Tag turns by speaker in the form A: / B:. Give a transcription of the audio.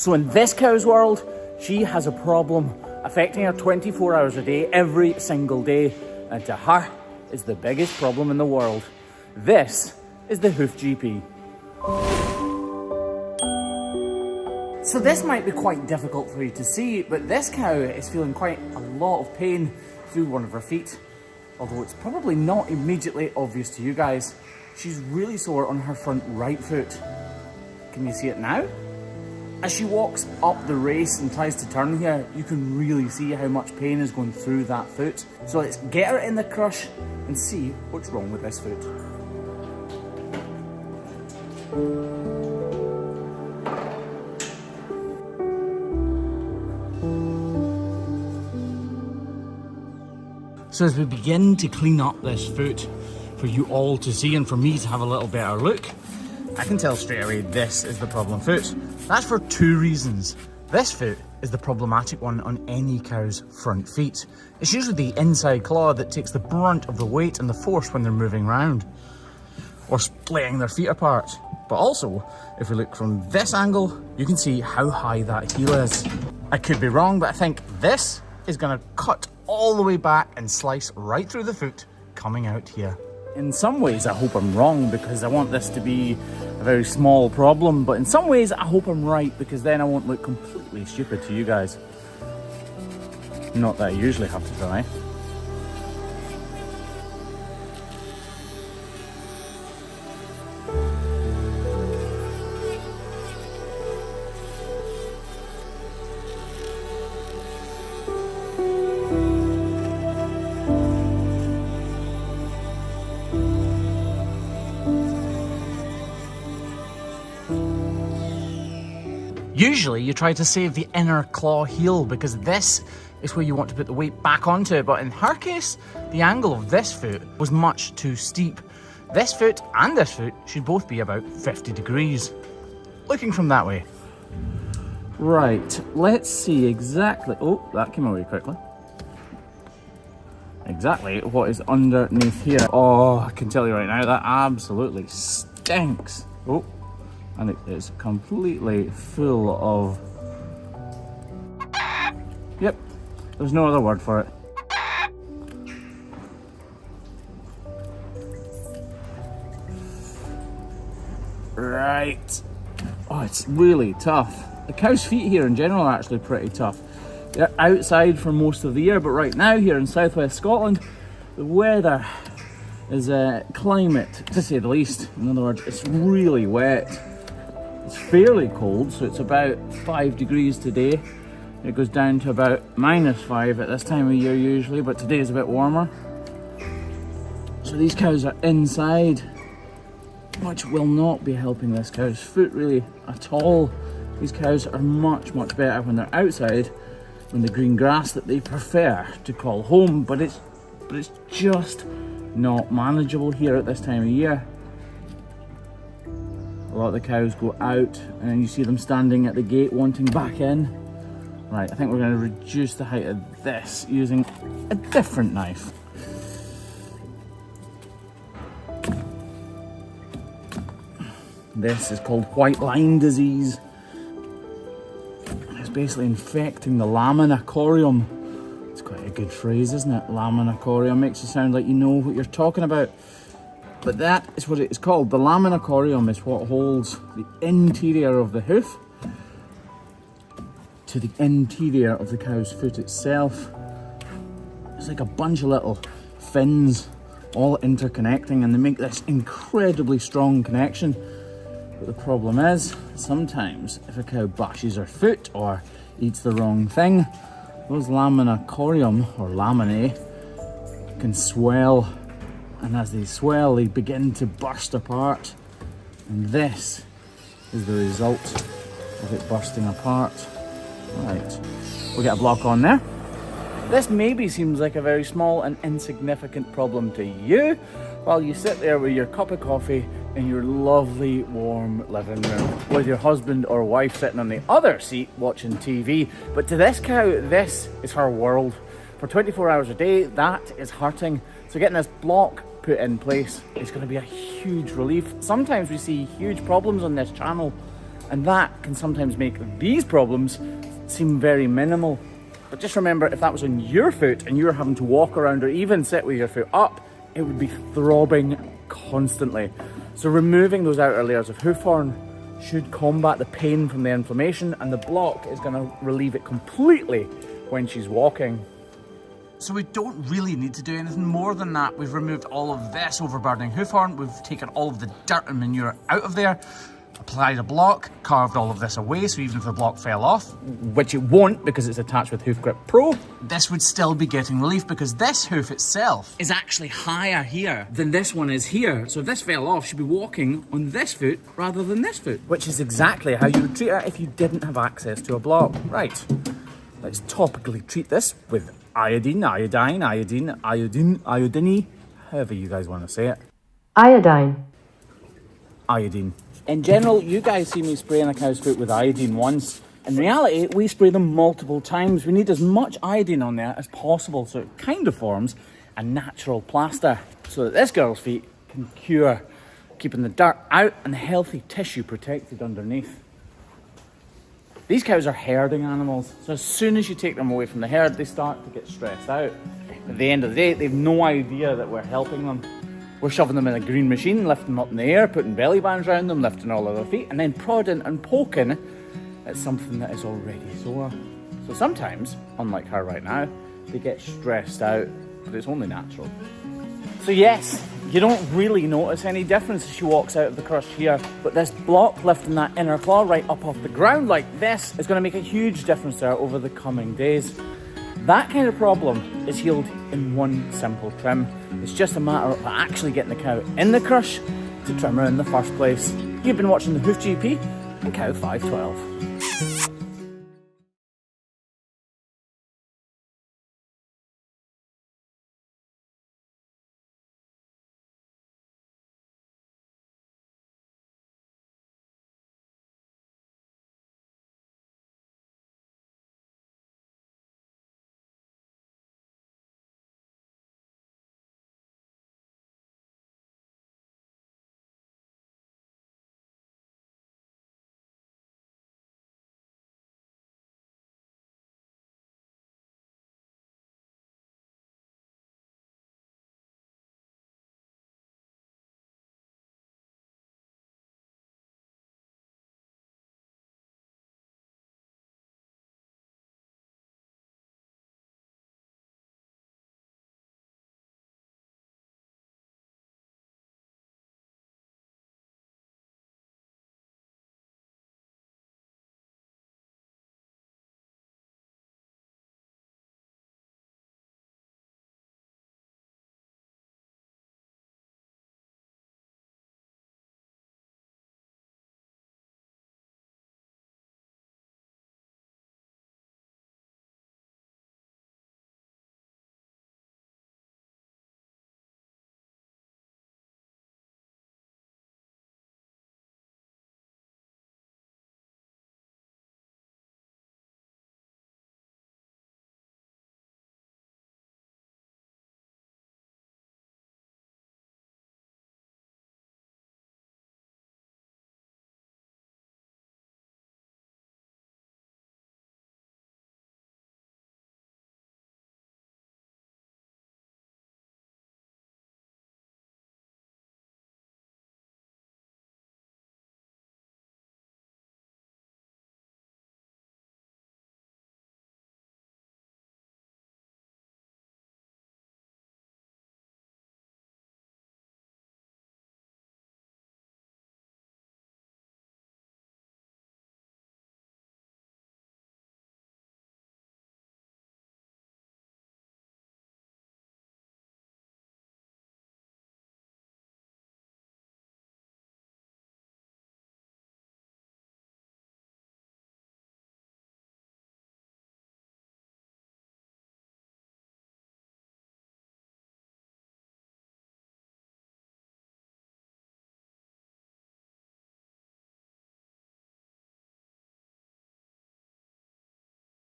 A: So in this cow's world, she has a problem affecting her 24 hours a day, every single day. And to her, it's the biggest problem in the world. This is the Hoof GP. So this might be quite difficult for you to see, but this cow is feeling quite a lot of pain through one of her feet. Although it's probably not immediately obvious to you guys. She's really sore on her front right foot. Can you see it now? As she walks up the race and tries to turn here, you can really see how much pain is going through that foot. So let's get her in the crush and see what's wrong with this foot. So as we begin to clean up this foot for you all to see and for me to have a little better look, I can tell straight away this is the problem foot. That's for two reasons. This foot is the problematic one on any cow's front feet. It's usually the inside claw that takes the brunt of the weight and the force when they're moving around or splitting their feet apart. But also, if we look from this angle, you can see how high that heel is. I could be wrong, but I think this is gonna cut all the way back and slice right through the foot coming out here. In some ways I hope I'm wrong because I want this to be a very small problem, but in some ways I hope I'm right because then I won't look completely stupid to you guys. Not that I usually have to try. Usually you try to save the inner claw heel because this is where you want to put the weight back onto, but in her case, the angle of this foot was much too steep. This foot and this foot should both be about 50 degrees. Looking from that way. Right, let's see exactly, oh, that came away quickly. Exactly what is underneath here. Oh, I can tell you right now, that absolutely stinks. Oh. And it is completely full of... Yep, there's no other word for it. Right. Oh, it's really tough. The cow's feet here in general are actually pretty tough. They're outside for most of the year, but right now here in southwest Scotland, the weather is climate, to say the least. In other words, it's really wet. It's fairly cold, so it's about 5 degrees today. It goes down to about -5 at this time of year usually, but today is a bit warmer. So these cows are inside, which will not be helping this cow's foot really at all. These cows are much, much better when they're outside, in the green grass that they prefer to call home, but it's just not manageable here at this time of year. A lot of the cows go out and then you see them standing at the gate wanting back in. Right, I think we're going to reduce the height of this using a different knife. This is called white line disease. It's basically infecting the lamina corium. It's quite a good phrase, isn't it? Lamina corium makes you sound like you know what you're talking about. But that is what it is called. The lamina corium is what holds the interior of the hoof to the interior of the cow's foot itself. It's like a bunch of little fins all interconnecting, and they make this incredibly strong connection. But the problem is, sometimes if a cow bashes her foot or eats the wrong thing, those lamina corium or laminae can swell. And as they swell, they begin to burst apart. And this is the result of it bursting apart. Right, we'll get a block on there. This maybe seems like a very small and insignificant problem to you, while you sit there with your cup of coffee in your lovely warm living room, with your husband or wife sitting on the other seat watching TV. But to this cow, this is her world. For 24 hours a day, that is hurting. So getting this block put in place is going to be a huge relief. Sometimes we see huge problems on this channel And that can sometimes make these problems seem very minimal. But just remember, if that was on your foot and you were having to walk around or even sit with your foot up, it would be throbbing constantly. So removing those outer layers of hoof horn should combat the pain from the inflammation, and the block is going to relieve it completely when she's walking. So we don't really need to do anything more than that. We've removed all of this overburdening hoof horn, we've taken all of the dirt and manure out of there, applied a block, carved all of this away, so even if the block fell off, which it won't because it's attached with Hoof Grip Pro, this would still be getting relief because this hoof itself is actually higher here than this one is here. So if this fell off, she'd be walking on this foot rather than this foot, which is exactly how you would treat her if you didn't have access to a block. Right, let's topically treat this with iodine, iodine, iodine, iodine, iodine, however you guys want to say it.
B: Iodine.
A: Iodine. In general, you guys see me spraying a cow's foot with iodine once. In reality, we spray them multiple times. We need as much iodine on there as possible so it kind of forms a natural plaster so that this girl's feet can cure, keeping the dirt out and the healthy tissue protected underneath. These cows are herding animals, so as soon as you take them away from the herd, they start to get stressed out. At the end of the day, they have no idea that we're helping them. We're shoving them in a green machine, lifting them up in the air, putting belly bands around them, lifting all of their feet, and then prodding and poking at something that is already sore. So sometimes, unlike her right now, they get stressed out, but it's only natural. So yes, you don't really notice any difference as she walks out of the crush here, but this block lifting that inner claw right up off the ground like this is going to make a huge difference there over the coming days. That kind of problem is healed in one simple trim. It's just a matter of actually getting the cow in the crush to trim her in the first place. You've been watching the Hoof GP and Cow 512.